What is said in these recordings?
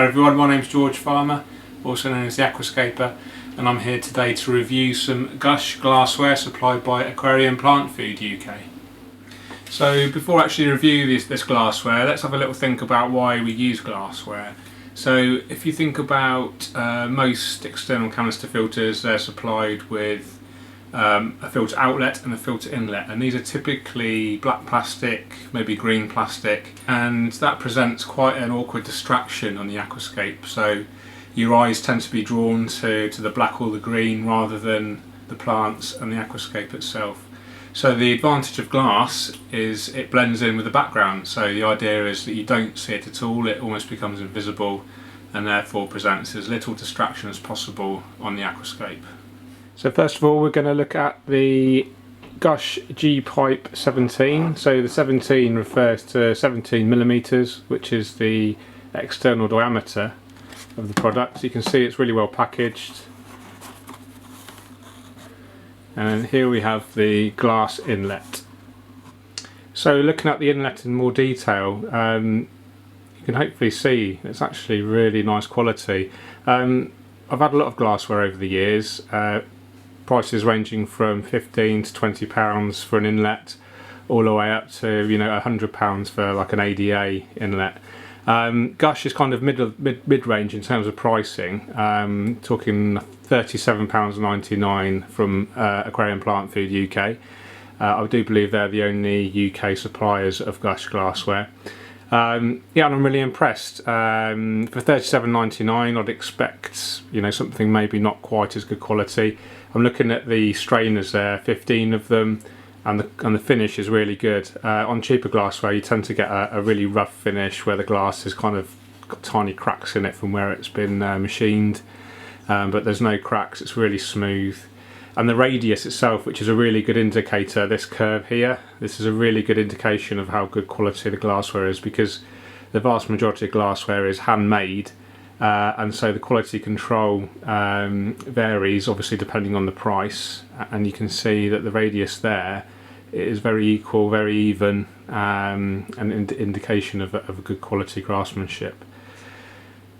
Hi everyone, my name's George Farmer, also known as the Aquascaper, and I'm here today to review some gUSH glassware supplied by Aquarium Plant Food UK. So before I actually review this glassware, let's have a little think about why we use glassware. So if you think about most external canister filters, they're supplied with a filter outlet and a filter inlet, and these are typically black plastic, maybe green plastic, and that presents quite an awkward distraction on the aquascape. So your eyes tend to be drawn to the black or the green rather than the plants and the aquascape itself. So the advantage of glass is it blends in with the background, so the idea is that you don't see it at all, it almost becomes invisible and therefore presents as little distraction as possible on the aquascape. So first of all, we're going to look at the gUSH G-Pipe 17. So the 17 refers to 17 millimeters, which is the external diameter of the product. So you can see it's really well packaged. And here we have the glass inlet. So looking at the inlet in more detail, you can hopefully see it's actually really nice quality. I've had a lot of glassware over the years. Prices ranging from £15 to £20 for an inlet, all the way up to £100 for like an ADA inlet. gUSH is kind of mid-range in terms of pricing. Talking £37.99 from Aquarium Plant Food UK. I do believe they're the only UK suppliers of gUSH glassware. Yeah, and I'm really impressed. For £37.99, I'd expect something maybe not quite as good quality. I'm looking at the strainers there, 15 of them, and the finish is really good. On cheaper glassware, you tend to get a really rough finish where the glass is kind of got tiny cracks in it from where it's been machined, but there's no cracks. It's really smooth. And the radius itself, which is a really good indicator, this curve here, this is a really good indication of how good quality the glassware is, because the vast majority of glassware is handmade, and so the quality control varies obviously depending on the price, and you can see that the radius there is very equal, very even, an indication of a good quality craftsmanship.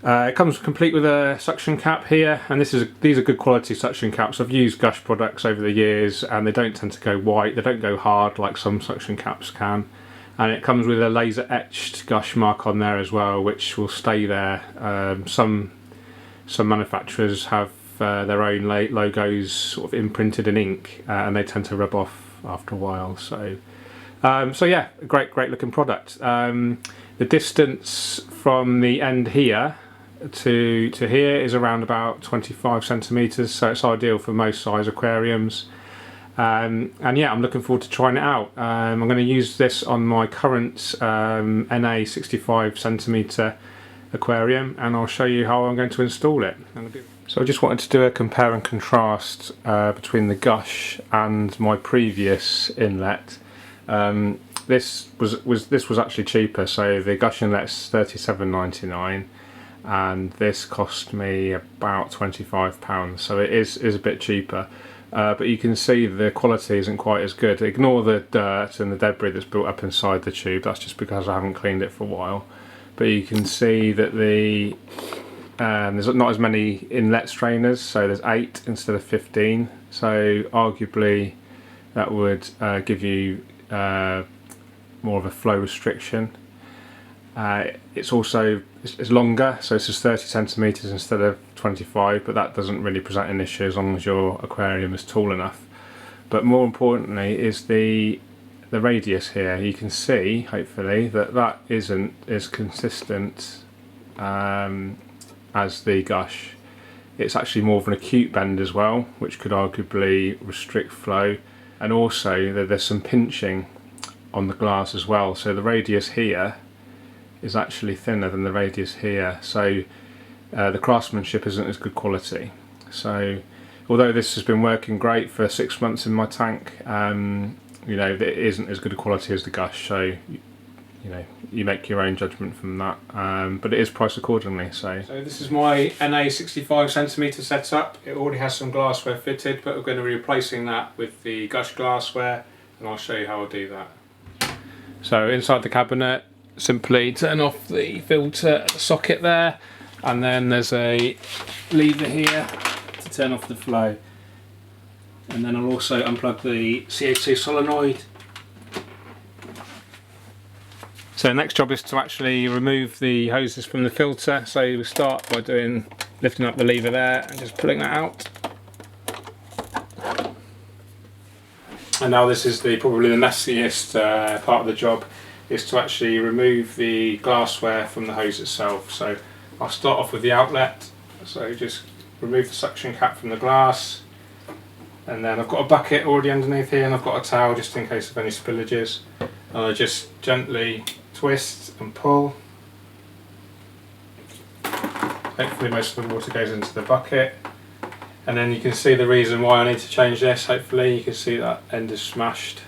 It comes complete with a suction cap here, and these are good quality suction caps. I've used gUSH products over the years and they don't tend to go white, they don't go hard like some suction caps can. And it comes with a laser etched gUSH mark on there as well, which will stay there. Some manufacturers have their own logos sort of imprinted in ink, and they tend to rub off after a while. So yeah, great looking product. The distance from the end here to here is around about 25 centimeters, so it's ideal for most size aquariums. And yeah, I'm looking forward to trying it out. I'm going to use this on my current NA 65 centimeter aquarium, and I'll show you how I'm going to install it. So I just wanted to do a compare and contrast between the gUSH and my previous inlet. This was actually cheaper. So the gUSH inlet's £37.99, and this cost me about £25. So it is a bit cheaper. But you can see the quality isn't quite as good. Ignore the dirt and the debris that's built up inside the tube. That's just because I haven't cleaned it for a while. But you can see that there's not as many inlet strainers, so there's 8 instead of 15. So arguably that would give you more of a flow restriction. It's longer, so this is 30 centimeters instead of 25, but that doesn't really present an issue as long as your aquarium is tall enough. But more importantly is the radius here. You can see, hopefully, that isn't as consistent as the gUSH. It's actually more of an acute bend as well, which could arguably restrict flow, and also there's some pinching on the glass as well. So the radius here is actually thinner than the radius here, so the craftsmanship isn't as good quality. So although this has been working great for 6 months in my tank, it isn't as good a quality as the gUSH, so you make your own judgment from that, but it is priced accordingly. So this is my NA 65 centimeter setup. It already has some glassware fitted, but we're going to be replacing that with the gUSH glassware, and I'll show you how I'll do that. So inside the cabinet, simply turn off the filter at the socket there, and then there's a lever here to turn off the flow, and then I'll also unplug the CO2 solenoid. So the next job is to actually remove the hoses from the filter. So we start by lifting up the lever there and just pulling that out. And now this is probably the messiest part of the job, is to actually remove the glassware from the hose itself. So I'll start off with the outlet. So just remove the suction cap from the glass, and then I've got a bucket already underneath here, and I've got a towel just in case of any spillages. And I just gently twist and pull. Hopefully most of the water goes into the bucket, and then you can see the reason why I need to change this. Hopefully you can see that end is smashed,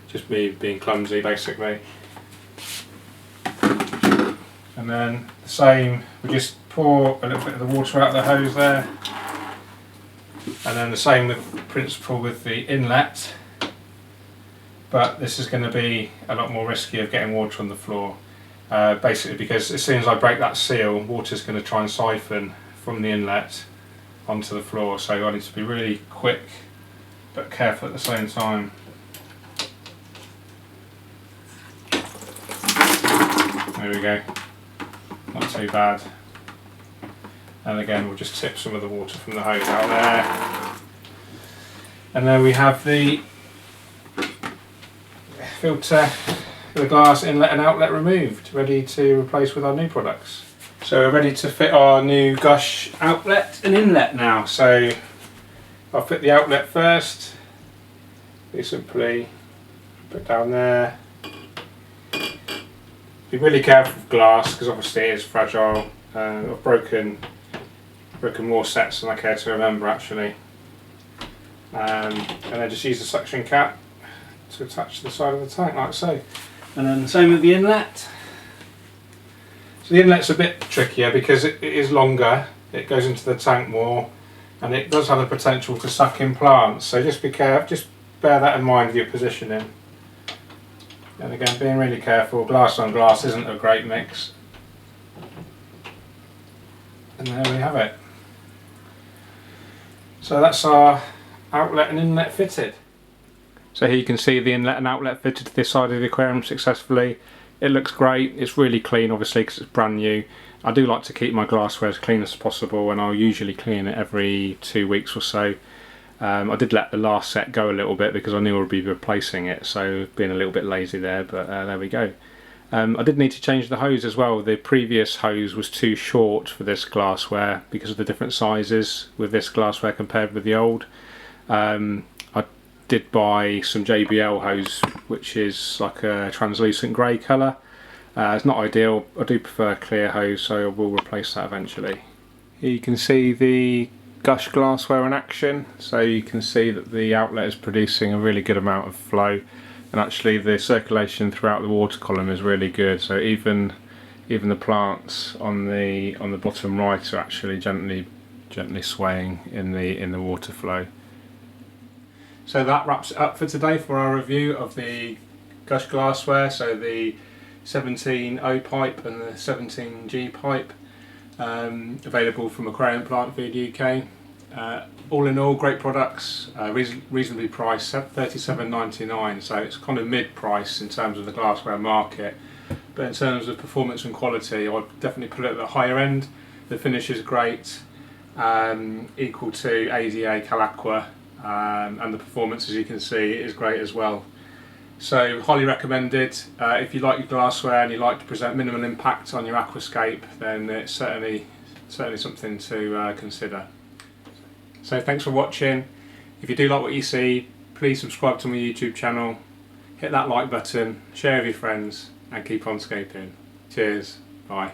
just me being clumsy basically. And then the same, we just pour a little bit of the water out of the hose there, and then the same principle with the inlet. But this is going to be a lot more risky of getting water on the floor, basically because as soon as I break that seal, water is going to try and siphon from the inlet onto the floor. So I need to be really quick but careful at the same time. There we go, not too bad. And again, we'll just tip some of the water from the hose out there. And then we have the filter, the glass inlet and outlet removed, ready to replace with our new products. So we're ready to fit our new gUSH outlet and inlet now. So I'll fit the outlet first. You simply put down there. Be really careful with glass because obviously it is fragile. I've broken more sets than I care to remember actually. And then just use the suction cap to attach to the side of the tank like so. And then the same with the inlet. So the inlet's a bit trickier because it is longer, it goes into the tank more, and it does have the potential to suck in plants. So just be careful, just bear that in mind with your positioning. And again, being really careful, glass on glass isn't a great mix. And there we have it. So that's our outlet and inlet fitted. So here you can see the inlet and outlet fitted to this side of the aquarium successfully. It looks great, it's really clean obviously because it's brand new. I do like to keep my glassware as clean as possible, and I'll usually clean it every 2 weeks or so. I did let the last set go a little bit because I knew I would be replacing it, so being a little bit lazy there, but there we go. I did need to change the hose as well. The previous hose was too short for this glassware because of the different sizes with this glassware compared with the old. I did buy some JBL hose, which is like a translucent grey colour. It's not ideal, I do prefer clear hose, so I will replace that eventually. Here you can see the gUSH glassware in action, so you can see that the outlet is producing a really good amount of flow, and actually the circulation throughout the water column is really good, so even the plants on the bottom right are actually gently swaying in the water flow. So that wraps it up for today for our review of the gUSH glassware, so the 17O pipe and the 17G pipe, available from Aquarium Plant Food UK. All in all, great products, reasonably priced, £37.99, so it's kind of mid-price in terms of the glassware market, but in terms of performance and quality I'd definitely put it at the higher end. The finish is great, equal to ADA Calaqua, and the performance, as you can see, is great as well. So highly recommended. If you like your glassware and you like to present minimal impact on your aquascape, then it's certainly something to consider. So thanks for watching. If you do like what you see, please subscribe to my YouTube channel, hit that like button, share with your friends, and keep on scaping. Cheers, bye.